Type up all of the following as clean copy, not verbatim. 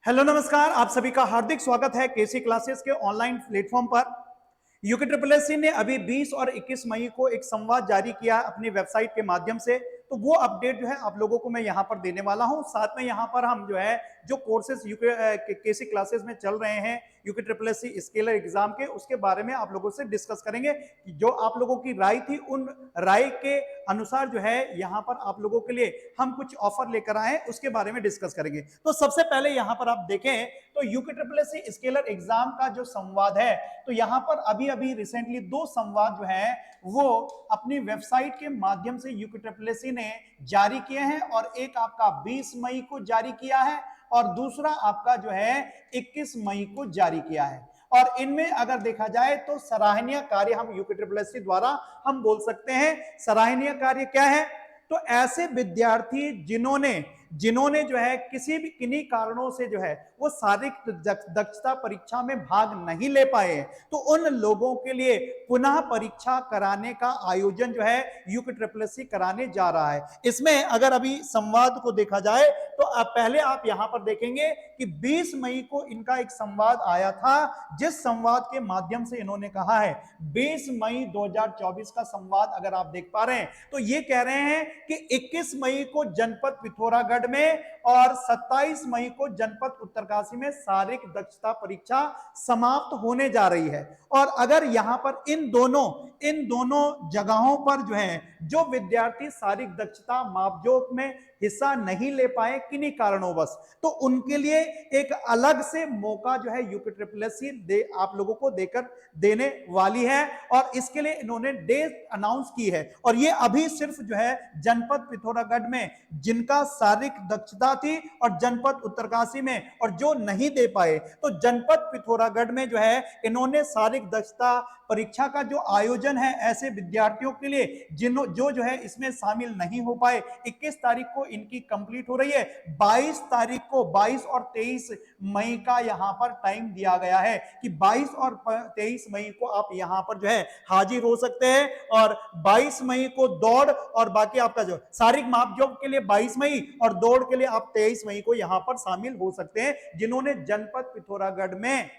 Hello नमस्कार, आप सभी का हार्दिक स्वागत है केसी क्लासेस के ऑनलाइन प्लेटफॉर्म पर। यूके ट्रिपल एस सी ने अभी 20 और 21 मई को एक संवाद जारी किया अपनी वेबसाइट के माध्यम से। तो वो अपडेट जो है आप लोगों को मैं यहाँ पर देने वाला हूँ। साथ में यहाँ पर हम जो है जो कोर्सेज यूके केसी क्लासेस में चल रहे हैं UK triple S C scaler exam के, उसके बारे में आप लोगों से डिस्कस करेंगे कि जो आप लोगों की राय थी उन राय के अनुसार जो है यहाँ पर आप लोगों के लिए हम कुछ ऑफर लेकर आए, उसके बारे में डिस्कस करेंगे। तो सबसे पहले यहाँ पर आप देखें तो UK triple S C scaler exam का जो संवाद है, तो यहाँ पर अभी अभी रिसेंटली 2 संवाद जो है वो अपनी वेबसाइट के माध्यम से यूके ट्रिपल एस सी ने जारी किए हैं। और एक आपका 20 मई को जारी किया है और दूसरा आपका जो है 21 मई को जारी किया है। और इनमें अगर देखा जाए तो सराहनीय कार्य हम यूके ट्रिपल एस सी द्वारा हम बोल सकते हैं। सराहनीय कार्य क्या है? तो ऐसे विद्यार्थी जिन्होंने जो है किसी भी किन्हीं कारणों से जो है वो शारीरिक दक्षता परीक्षा में भाग नहीं ले पाए, तो उन लोगों के लिए पुनः परीक्षा कराने का आयोजन जो है यूके ट्रिपल एस सी कराने जा रहा है। इसमें अगर अभी संवाद को देखा जाए तो पहले आप यहां पर देखेंगे कि 20 मई को इनका एक संवाद आया था, जिस संवाद के माध्यम से इन्होंने कहा है 20 मई 2024 का संवाद अगर आप देख पा रहे हैं तो ये कह रहे हैं कि 21 मई को जनपद पिथौरागढ़ में और 27 मई को जनपद उत्तरकाशी में शारीरिक दक्षता परीक्षा समाप्त होने जा रही है। और अगर यहां पर इन दोनों जगहों पर जो है जो विद्यार्थी शारीरिक दक्षता मापजोक में हिस्सा नहीं ले पाए किन्हीं कारणोंवश, तो उनके लिए एक अलग से मौका जो है यूके ट्रिपल एस सी आप लोगों को देने वाली है। और इसके लिए इन्होंने डेट अनाउंस की है। और ये अभी सिर्फ जो है जनपद पिथौरागढ़ में जिनका शारीरिक दक्षता थी और जनपद उत्तरकाशी में और जो नहीं दे पाए, तो जनपद पिथौरागढ़ में जो है इन्होंने शारीरिक दक्षता परीक्षा का जो आयोजन है ऐसे विद्यार्थियों के लिए जो है इसमें शामिल नहीं हो पाए, 21 तारीख को इनकी कंप्लीट हो रही है। 22 तारीख को 22 और 23 मई का यहां पर टाइम दिया गया है कि 22 और 23 मई को आप यहां पर जो है हाजिर हो सकते हैं। और 22 मई को दौड़ और बाकी आपका जो शारीरिक मापजोक के लिए 22 मई और दौड़ के लिए आप 23 मई को यहां पर शामिल हो सकते हैं, जिन्होंने जनपद पिथौरागढ़ में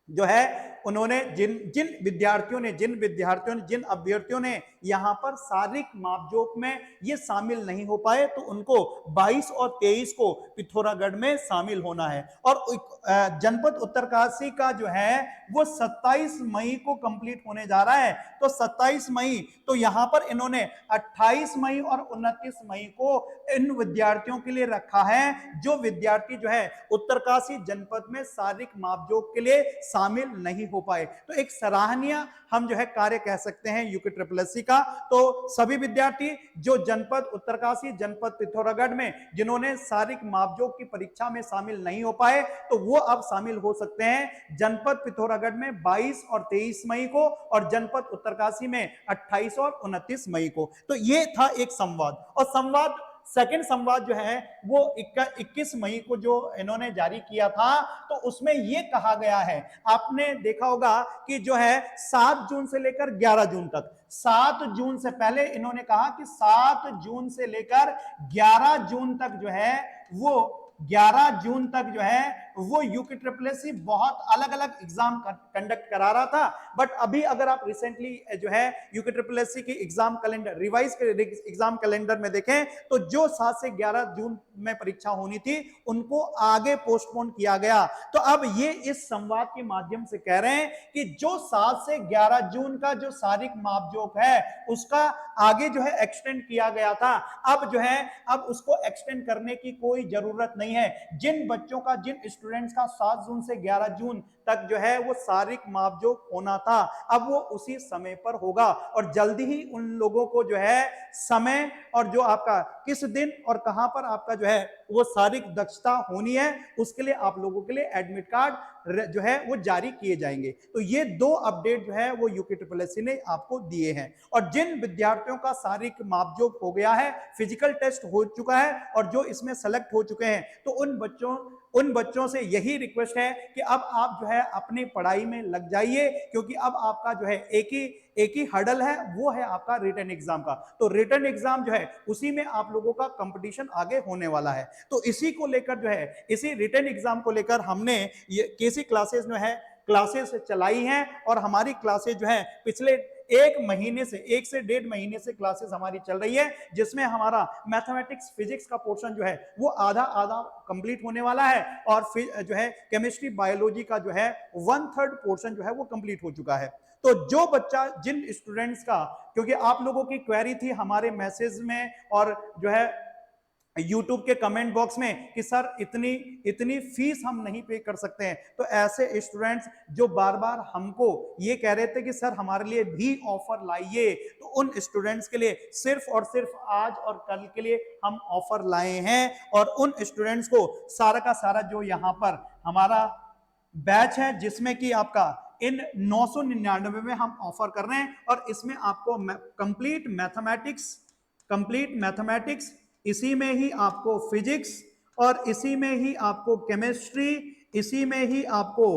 जो है उन्होंने जिन अभ्यर्थियों ने यहां पर शारीरिक मापजोक में ये शामिल नहीं हो पाए, तो उनको 22 और 23 को पिथौरागढ़ में शामिल होना है। और जनपद उत्तरकाशी का जो है वो 27 मई को कंप्लीट होने जा रहा है। तो 27 मई तो यहां पर इन्होंने 28 मई और 29 मई को इन विद्यार्थियों के लिए रखा है जो विद्यार्थी जो है उत्तरकाशी जनपद में शारीरिक मापजोक के लिए शामिल नहीं हो पाए। तो एक सराहनीय हम जो है कार्य कह सकते हैं यूके ट्रिपल एस सी का। तो सभी विद्यार्थी जो जनपद उत्तरकाशी जनपद पिथौरागढ़ में जिन्होंने शारीरिक मापजोक की परीक्षा में शामिल नहीं हो पाए, तो वो अब शामिल हो सकते हैं जनपद पिथौरागढ़ में 22 और 23 मई को और जनपद उत्तरकाशी में 28 और 29 मई को। तो ये था एक संवाद। और सेकंड संवाद जो है वो 21 मई को जो इन्होंने जारी किया था, तो उसमें ये कहा गया है, आपने देखा होगा कि जो है 7 जून से लेकर 11 जून तक, 7 जून से पहले इन्होंने कहा कि 7 जून से लेकर 11 जून तक जो है वो 11 जून तक जो है वो यूके ट्रिपल एस सी बहुत अलग अलग एग्जाम कंडक्ट करा रहा था। बट अभी अगर आप रिसेंटली जो है यूके ट्रिपल एस सी की exam calendar revise exam calendar में देखें, तो जो 7 से 11 जून में परीक्षा होनी थी उनको आगे पोस्टपोन किया गया। तो अब ये इस संवाद के माध्यम से कह रहे हैं कि जो 7 से 11 जून का जो शारीरिक मापजोक है उसका आगे जो है एक्सटेंड किया गया था, अब जो है अब उसको एक्सटेंड करने की कोई जरूरत नहीं है। जिन बच्चों का जिन स्टूडेंट्स का 7 जून से 11 जून तक जो है वो शारीरिक मापजोक होना था, अब वो उसी समय पर होगा। और जल्दी ही उन लोगों को जो है समय और जो आपका किस दिन और कहां पर आपका जो है वो शारीरिक दक्षता होनी है, उसके लिए आप लोगों के लिए एडमिट कार्ड जो है वो जारी किए जाएंगे। तो ये 2 अपडेट जो है वो यूके ट्रिपल एस सी ने आपको दिए हैं। और जिन विद्यार्थियों का शारीरिक मापजोक हो गया है, फिजिकल टेस्ट हो चुका है और जो इसमें सेलेक्ट हो चुके हैं, तो उन बच्चों उन बच्चों से यही रिक्वेस्ट है कि अब आप जो है अपनी पढ़ाई में लग जाइए, क्योंकि अब आपका जो है एक ही हर्डल है, वो है आपका रिटन एग्जाम का। तो रिटन एग्जाम जो है उसी में आप लोगों का कंपटीशन आगे होने वाला है। तो इसी को लेकर जो है, इसी रिटन एग्जाम को लेकर हमने ये केसी क्लासेस जो है क्लासेस चलाई हैं, और हमारी क्लासेस जो है पिछले एक महीने से, 1 से 1.5 महीने से क्लासेस हमारी चल रही है, जिसमें हमारा मैथमेटिक्स फिजिक्स का पोर्शन जो है वो आधा आधा कंप्लीट होने वाला है, और फिर जो है केमिस्ट्री बायोलॉजी का जो है 1/3 पोर्शन जो है वो कंप्लीट हो चुका है। तो जो बच्चा, जिन स्टूडेंट्स का, क्योंकि आप लोगों की क्वेरी थी हमारे मैसेज में और जो है यूट्यूब के कमेंट बॉक्स में कि सर इतनी फीस हम नहीं पे कर सकते हैं, तो ऐसे स्टूडेंट्स जो बार बार हमको ये कह रहे थे कि सर हमारे लिए भी ऑफर लाइए, तो उन स्टूडेंट्स के लिए सिर्फ और सिर्फ आज और कल के लिए हम ऑफर लाए हैं, और उन स्टूडेंट्स को सारा का सारा जो यहाँ पर हमारा बैच है, जिसमें कि आपका इन 999 में हम ऑफर कर रहे हैं, और इसमें आपको कंप्लीट मैथमेटिक्स, इसी में ही आपको फिजिक्स, और इसी में ही आपको केमिस्ट्री, इसी में ही आपको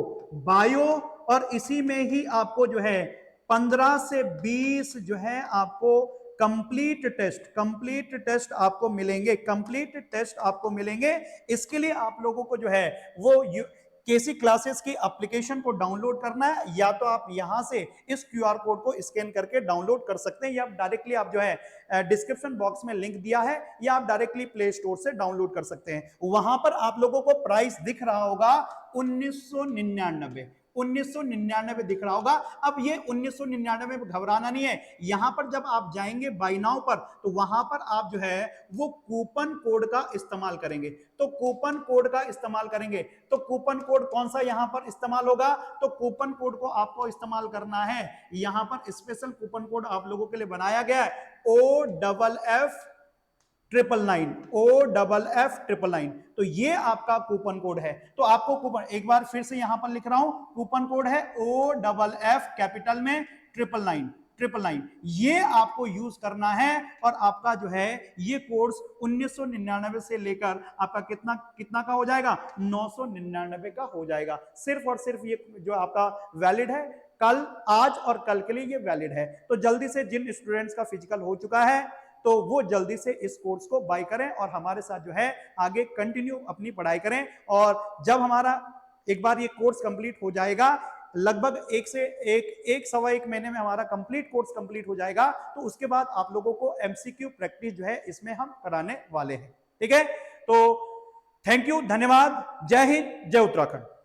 बायो, और इसी में ही आपको जो है 15 से 20 जो है आपको कंप्लीट टेस्ट आपको मिलेंगे। इसके लिए आप लोगों को जो है वो केसी क्लासेस की एप्लीकेशन को डाउनलोड करना है, या तो आप यहां से इस क्यूआर कोड को स्कैन करके डाउनलोड कर सकते हैं, या डायरेक्टली आप जो है डिस्क्रिप्शन बॉक्स में लिंक दिया है, या आप डायरेक्टली प्ले स्टोर से डाउनलोड कर सकते हैं। वहां पर आप लोगों को प्राइस दिख रहा होगा 1999 दिख रहा होगा। अब ये 1999 में घबराना नहीं है, यहां पर जब आप जाएंगे बाय नाउ पर, तो वहां पर आप जो है वो कूपन कोड का इस्तेमाल करेंगे। तो कूपन कोड कौन सा यहां पर इस्तेमाल होगा? तो कूपन कोड को आपको इस्तेमाल करना है, यहां पर स्पेशल कूपन कोड आप लोगों के लिए बनाया गया है, OFF999। तो ये आपका कूपन कोड है। तो आपको कूपन, एक बार फिर से यहां पर लिख रहा हूं, कूपन कोड है OFF कैपिटल में 999। ये आपको यूज करना है, और आपका जो है ये कोर्स 1999 से लेकर आपका कितना का हो जाएगा? 999 का हो जाएगा। सिर्फ और सिर्फ ये जो आपका वैलिड है आज और कल के लिए ये वैलिड है। तो जल्दी से जिन स्टूडेंट्स का फिजिकल हो चुका है, तो वो जल्दी से इस कोर्स को बाय करें, और हमारे साथ जो है आगे कंटिन्यू अपनी पढ़ाई करें। और जब हमारा एक बार ये कोर्स कंप्लीट हो जाएगा, लगभग 1 महीने में हमारा कंप्लीट कोर्स कंप्लीट हो जाएगा, तो उसके बाद आप लोगों को एमसीक्यू प्रैक्टिस जो है इसमें हम कराने वाले हैं। ठीक है, तो थैंक यू, धन्यवाद, जय हिंद, जय उत्तराखंड।